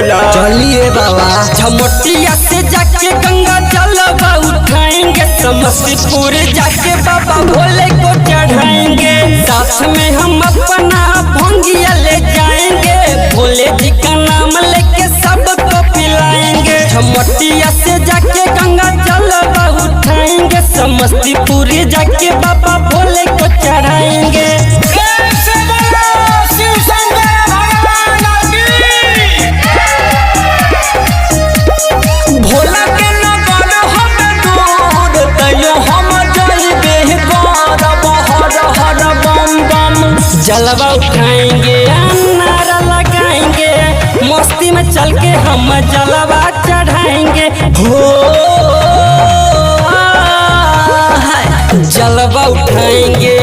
चलिए बाबा। झमटिया से जाके गंगा जलवा उठाएंगे, समस्तीपुर जाके बाबा भोले को चढ़ाएंगे। साथ में हम अपना भंगिया ले जाएंगे, भोले जी का नाम लेके सबको पिलाएंगे। झमटिया से जाके गंगा जलवा उठाएंगे, समस्तीपुर जाके बाबा भोले को चढ़ाएंगे। भोला के नगर हमें दूर तैयो हम जाइबे हर हर बम बम। जलवा उठाएंगे, नारा लगाएंगे, मस्ती में चल के हम जलवा चढ़ाएंगे। हो जलवा उठाएंगे,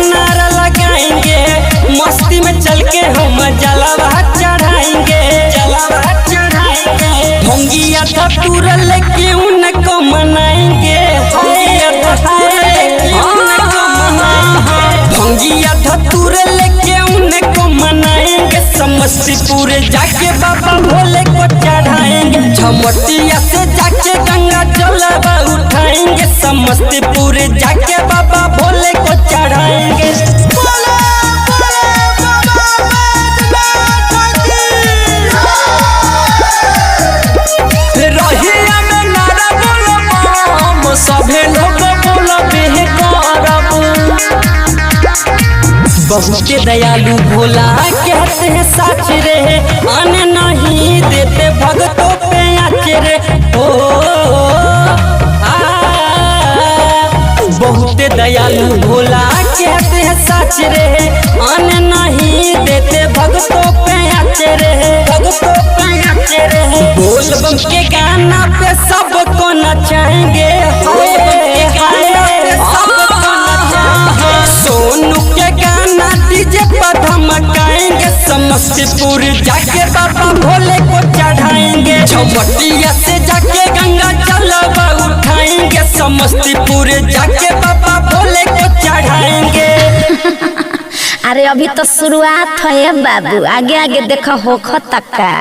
नारा लगाएंगे, मस्ती में चल के हम जलवा चढ़ाएंगे। जलवा चढ़ाएंगे, भंगिया धतूर लेके उनको मनाएंगे। भंगिया धतूर लेके उनको मनाएंगे, समस्तीपुर जाके बाबा भोले को चढ़ाएंगे। झमटिया से जाके गंगा जलवा उठाएंगे, समस्तीपुर जाके बाबा भोले को चढ़ाएंगे। रहिया में नारा बोलो सभे लोग बोलो बेहकारब। बहुते दयालु भोला कहते हैं साच रे, आने नहीं देते भगतों पे आच रे। ओ बहुते दयालु भोला कहते हैं साच रे, आने नहीं देते भगतों पे आच रे। भगतों पे आच रे, बोल बम के गाना पे सबको नचाएंगे। सोनू के गाना डीजे पर धमकाएंगे, समस्तीपुर जाके बाबा भोले को चढ़ाएंगे। झमटिया से जाके गंगा जलवा उठाएंगे, समस्तीपुर जाके बाबा भोले को चढ़ाएंगे। अरे अभी तो शुरुआत है बाबू, आगे आगे देखो होखो तक का।